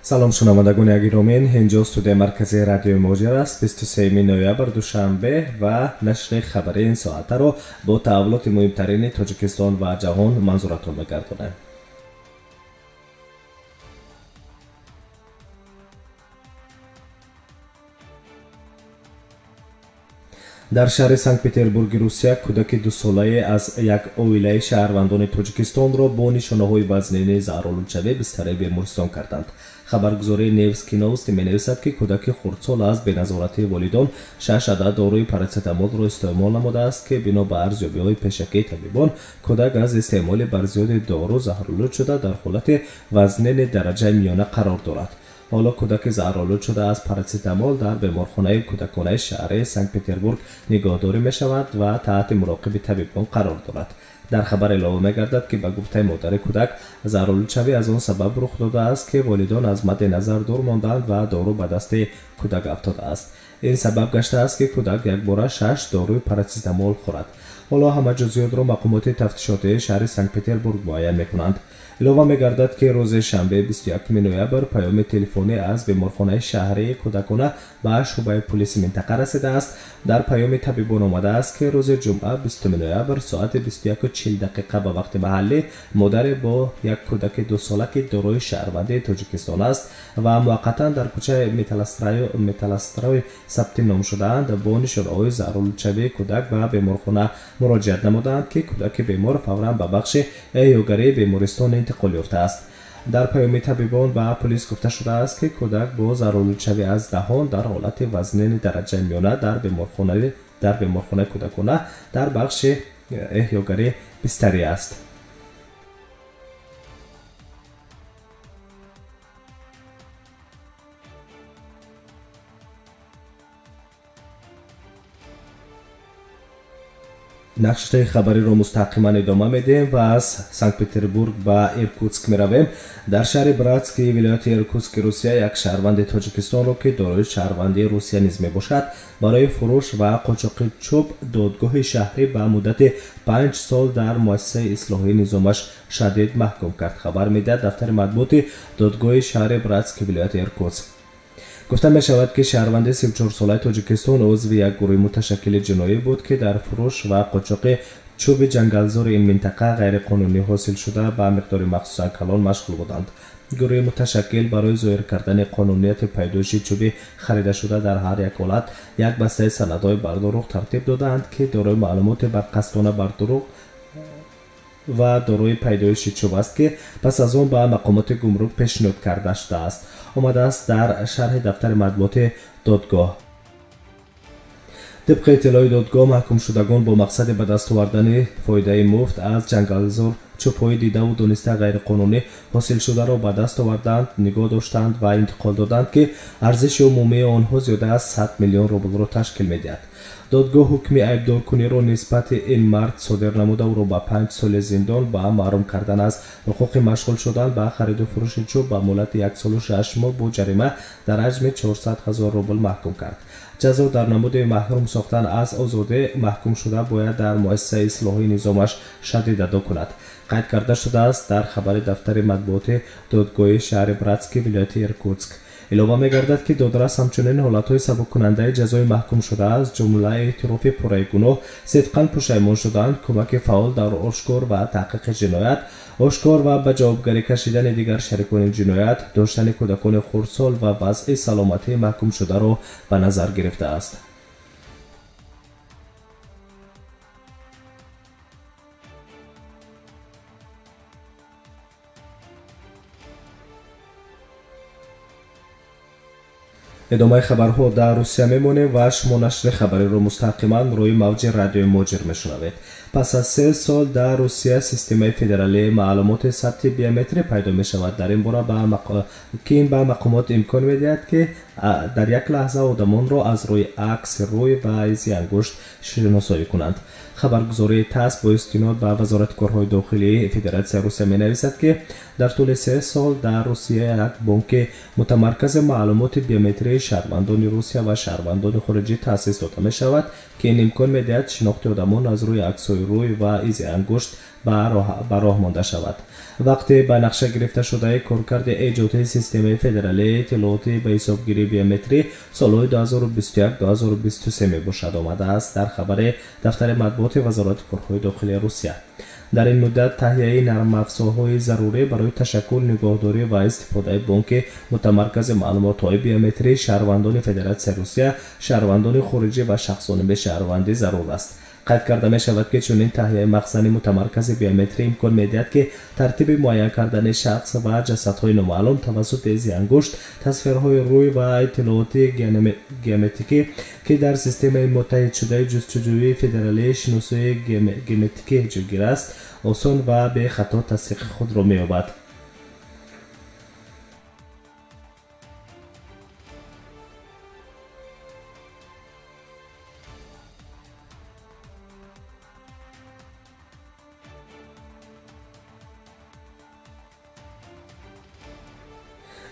салом шунавандагони гиромин ҳинҷо студияи марказии радиои моҷир аст. 23 ноябр душанбе ва нашри хабари ин соатаро бо таҳаввулоти муҳимтарини тоҷикистон ва ҷаҳон манзуратон мегардонем. дар шаҳри санкт-петербурги русия кӯдаки дусолае аз як оилаи шаҳрвандони тоҷикистонро бо нишонаҳои вазнини заҳролудшавӣ бистараи бемористон карданд. хабаргузории Невский новости менависад ки кӯдаки хурдсол аз беназоратии волидон 6 адад дорои парацетамолро истеъмол намудааст ки бино ба арзёбиҳои пешакии табибон кӯдак аз истеъмоли барзиёди дору заҳролуд шуда дар ҳолати вазнини дараҷаи миёна қарор дорад. ҳоло кӯдаки заҳролуд шуда аз парацетамол дар беморхонаи кӯдаконаи шаҳри санкт-петербург нигоҳдорӣ мешавад ва таҳти муроқиби табибон қарор дорад. дар хабар илова мегардад ки ба гуфтаи модари кӯдак заҳролудшавӣ аз он сабаб рух додааст ки волидон аз мадди назар дур монданд ва дору ба дасти кӯдак афтодааст. ин сабаб гаштааст ки кӯдак якбора 6 доруи парацетамол хӯрад. ҳоло ҳама ҷузъиётро мақомоти тафтишотии шаҳри санкт-петербург муайян мекунанд. илова мегардад ки рӯзи шанбе 21 ноябр паёми телефонӣ аз беморхонаи шаҳрии кӯдакона ба шӯъбаи полиси минтақа расидааст. дар паёми табибон омадааст ки рӯзи ҷумъа 20 ноябр соати 21:40 ба вақти маҳаллӣ модаре бо як кӯдаки дусолаки дорои шаҳрвандии тоҷикистон аст ва муваққатан дар кӯчаи металластрои сабти ном шудаанд бо нишонаҳои заҳролудшавии кӯдак ба беморхона муроҷиат намуданд ки кӯдаки бемор фавран ба бахши эҳёгарии бемористон интиқол ёфтааст. дар паёми табибон ба полис гуфта шудааст ки кӯдак бо заҳролудшавӣ аз даҳон дар ҳолати вазнини дараҷаи миёна дар беморхонаи кӯдакона дар бахши эҳёгарӣ бистарӣ аст. нақшаи хабариро мустақиман идома медиҳем ва аз санкт-петербург ба иркутск меравем. дар шаҳри братски вилояти иркутски русия як шаҳрванди тоҷикистонро ки дорои шаҳрвандии русия низ мебошад барои фурӯш ва қочоқи чӯб додгоҳи шаҳрӣ ба муддати 5 сол дар муассисаи ислоҳии низомаш шадид маҳкум кард. хабар медиҳад дафтари матбуоти додгоҳи шаҳри братски вилояти иркутск. гуфта мешавад ки шаҳрванди 34-солаи тоҷикистон узви як гурӯҳи муташаккили ҷиноӣ буд ки дар фурӯш ва қочоқи чӯби ҷангалзори ин минтақа ғайриқонунӣ ҳосил шуда ба миқдори махсусан калон машғул буданд. гурӯҳи муташаккил барои зоҳир кардани қонунияти пайдоиши чӯби харидашуда дар ҳар як ҳолат як бастаи санадҳои бардуруғ тартиб доданд ки дорои маълумоти барқасдона бардуруғ ва дорои пайдоиши чӯб аст ки пас аз он ба мақомоти гумрук пешниҳод карда шудааст. омадааст дар шарҳи дафтари матбуоти додгоҳ. тибқи иттилои додгоҳ маҳкумшудагон бо мақсади ба даст овардани фоидаи муфт аз ҷангалзор чӯбҳои дидаву дониста ғайриқонунӣ ҳосилшударо ба даст оварданд, нигоҳ доштанд ва интиқол доданд ки арзиши умумии онҳо зиёда аз 100 миллион рублро ташкил медиҳад. додгоҳ ҳукми айбдоркуниро нисбати ин мард содир намуда ӯро ба 5 соли зиндон ба маҳрум кардан аз ҳуқуқи машғул шудан ба хариду фурӯши чӯб ба муддати 1 солу 6 моҳ бо ҷарима дар ҳаҷми 400 000 рубл маҳкум кард. ҷазо дар намуди маҳрум сохтан аз озодӣ маҳкумшуда бояд дар муассисаи ислоҳии низомаш шадид адо кунад. қайд карда шудааст дар хабари дафтари матбуоти додгоҳи шаҳри братски вилояти иркутск. илова мегардад ки додрас ҳамчунин ҳолатҳои сабуккунандаи ҷазои маҳкумшуда аз ҷумла эътирофи пурраи гуноҳ, сидқан пушаймон шудан, кӯмаки фаъол дар ошкор ва таҳқиқи ҷиноят, ошкор ва ба ҷавобгарӣ кашидани дигар шарикони ҷиноят, доштани кӯдакони хурдсол ва вазъи саломатии маҳкумшударо ба назар гирифтааст. идомаи хабарҳо дар русия мемонем ва шумо нашри хабариро мустақиман рӯи мавҷи радиои моҷир мешунавед. пас аз 3 сол дар русия системаи федералии маълумоти сабти биометрӣ пайдо мешавад. дар ин бора ки ин ба мақомот имкон медиҳад ки дар як лаҳза одамонро аз рӯи акси рӯй ва изи ангушт шиносоӣ кунанд. хабаргузории ТАСС бо истинод ба вазорати корҳои дохилии федератсияи русия менависад ки дар тӯли 3 сол дар русия як бонки мутамаркази маълумоти биометрии шаҳрвандони русия ва шаҳрвандони хориҷӣ таъсис дода мешавад ки ин имкон медиҳад шинохти одамон аз рӯи аксҳои рӯй ва изи ангушт ба роҳ монда шавад. вақте ба нақша гирифта шудаи коркарди эҷоди системаи федералии иттилооти ба ҳисобгирии биометрӣ солҳои 2021-2023 мебошад, омадааст дар хабари дафтари матбуоти вазорати корҳои дохилии Русия. дар ин муддат таҳияи нармафзорҳои зарурӣ барои ташаккул, нигоҳдорӣ ва истифодаи бонки мутамаркази маълумотҳои биометрии шаҳрвандони Федератсияи Русия, шаҳрвандони хориҷӣ ва шахсони бешаҳрвандӣ зарур аст. қайд карда мешавад, ки чунин таҳияи махзани мутамаркази биометрӣ имкон медиҳад, ки тартиби муайян кардани шахс ва ҷасадҳои номаълум тавассути изи ангушт, тасвирҳои рӯй ва иттилооти геометрикӣ, ки дар системаи муттаҳидшудаи ҷустуҷӯии федералии шиносии геометрикӣ ҷойгир аст, осон ва бехато тасдиқи худро меёбад.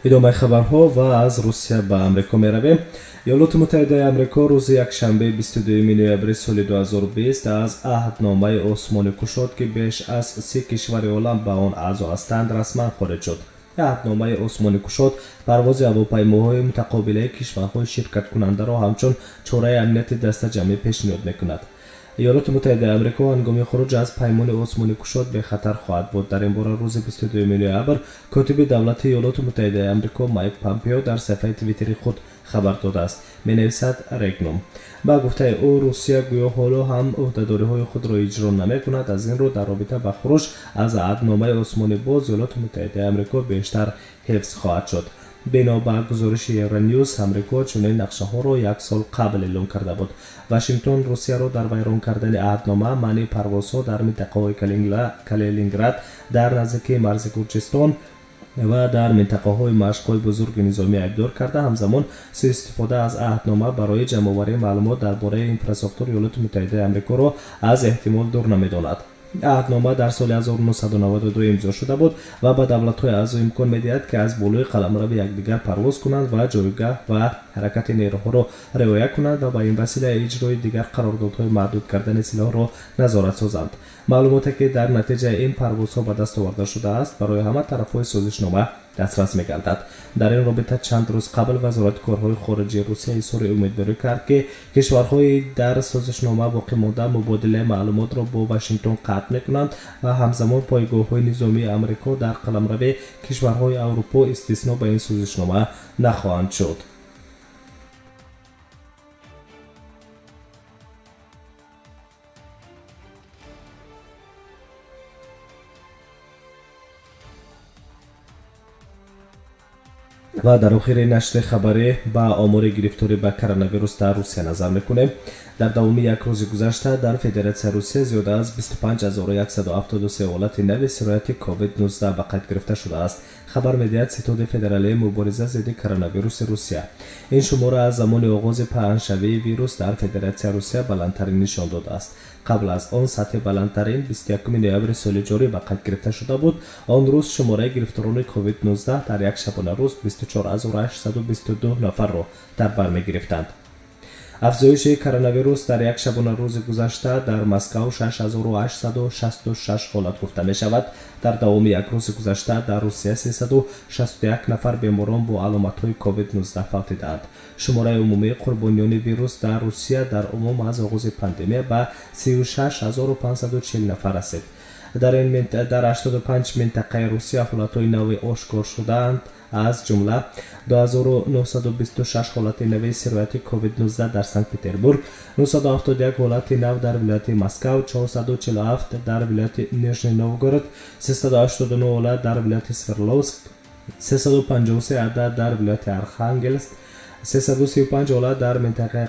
идомаи хабарҳо ва аз Русия ба Амрико меравем. иёлоти муттаҳидаи Амрико рӯзи якшанбе 22 ноябри соли 2020 аз аҳдномаи осмони кушод, ки беш аз 30 кишвари олам ба он аъзо ҳастанд, расман хориҷ шуд. аҳдномаи осмони кушод парвози ҳавопаймоҳои мутақобилаи кишварҳои ширкаткунандаро ҳамчун чораи амнияти дастаҷамъӣ пешниҳод мекунад. иёлоти муттаҳидаи Амрико ҳангоми хуруҷ аз паймони осмони кушод бехатар хоҳад буд. дар ин бора рӯзи 22 ноябр котиби давлати иёлоти муттаҳидаи Амрико Майк Помпео дар саҳифаи твиттери худ хабар додааст. менависад Регнум. ба гуфтаи ӯ, Русия гӯё ҳоло ҳам ӯҳдадориҳои худро иҷро намекунад. аз ин рӯ дар робита ба хуруҷ аз аҳдномаи осмони боз иёлоти муттаҳидаи Амрико бештар ҳифз хоҳад шуд. бино ба гузориши Евроньюз, Амрико чунин нақшаҳоро як сол қабл эълон карда буд. Вашингтон Русияро дар вайрон кардани аҳднома маъни парвозҳо дар минтақаҳои Калининград, дар наздикии марзи Гурҷистон ва дар минтақаҳои машқҳои бузурги низомӣ айбдор карда, ҳамзамон суистифода аз аҳднома барои ҷамъоварии маълумот дар бораи инфраструктураи иёлоти муттаҳидаи Амрикоро аз эҳтимол дур намедонад. аҳднома дар соли 1992 имзо шуда буд ва ба давлатҳои аъзо имкон медиҳад, ки аз болои қаламрави якдигар парвоз кунанд ва ҷойгоҳ ва ҳаракати нерӯҳоро риоя кунанд ва ба ин васила иҷрои дигар қарордодҳои маҳдуд кардани силоҳро назорат созанд. маълумоте, ки дар натиҷаи ин парвозҳо ба даст оварда шудааст, барои ҳама тарафҳои созишнома дастрас мегардад. дар ин робита чанд рӯз қабл вазорати корҳои хориҷии Русия изҳори умедворӣ кард, ки кишварҳои дар созишнома боқӣ монда мубодилаи маълумотро бо Вашингтон қатъ мекунанд ва ҳамзамон пойгоҳҳои низомии Амрико дар қаламрави кишварҳои Аврупо истисно ба ин созишнома нахоҳанд шуд. ва дар охири нашри хабарӣ ба омори гирифторӣ ба коронавирус дар Русия назар мекунем. дар давоми як рӯзи гузашта дар Федератсияи Русия зиёда аз 25173 ҳолати нави сирояти COVID-19 ба қайд гирифта шудааст. хабар медиҳад Ситоди федералии мубориза зидди коронавируси Русия. ин шумора аз замони оғози паҳншавии вирус дар Федератсияи Русия баландтарин нишон додааст. қабл аз он сатҳи баландтарин 21 ноябри соли ҷорӣ ба қайд гирифта шуда буд. он рӯз шумораи гирифторони COVID-19 дар як шабона рӯз 24822 нафарро дар бар мегирифтанд. афзоиши коронавирус дар як шабона рӯзи гузашта дар Москав 6866 ҳолат гуфта мешавад. дар давоми як рӯзи гузашта дар Русия 361 нафар беморон бо аломатҳои COVID-19 фавтиданд. шумораи умумии қурбониёни вирус дар Русия дар умум аз оғози пандемия ба 36540 нафар расид. дар 85 минтақаи Русия ҳолатҳои нави ошкор шудаанд, аз ҷумла 2926 ҳолати нави сирояти COVID-19 дар Санкт-Петербург, 971 ҳолати нав дар вилояти Москав, 447 дар вилояти Нижний Новгород, 389 ҳолат дар вилояти Свердловск, 353 адад дар вилояти Архангельск, 335 ҳолат дар минтақаи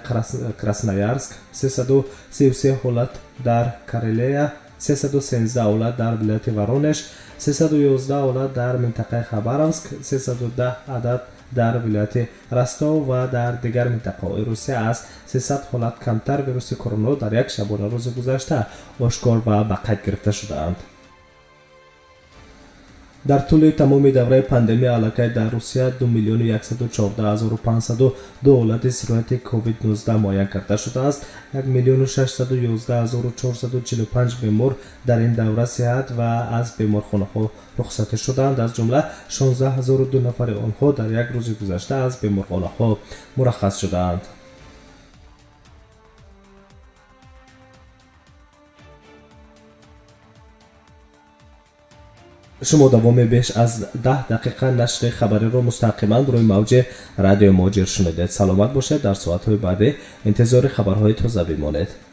Красноярск, 333 ҳолат дар Карелия, 313 ҳолат дар вилояти Воронеж, 311 ҳолат дар минтақаи Хабаровск, 310 адад дар вилояти Ростов ва дар дигар минтақаҳои Русия аз 300 ҳолат камтар вируси корона дар як шабона рӯзи гузашта ошкор ва ба қайд гирифта шудаанд. در طول تمام دوره پاندمی علاقه در روسیه 2,114,502 حالت سرایت کووید 19 معاین کرده شده است. 1,611,445 بیمار در این دوره صحت و از بیمارخانه ها رخصت شدند. از جمله 16,002 نفر آنها در یک روز گذشته از بیمارخانه ها مرخص شدند. شما دوام بیش از 10 دقیقه نشر خبری را مستقیما روی موج رادیو مهاجر شنیدید. سلامت باشید. در ساعت‌های بعدی انتظار خبرهای تازه بمانید.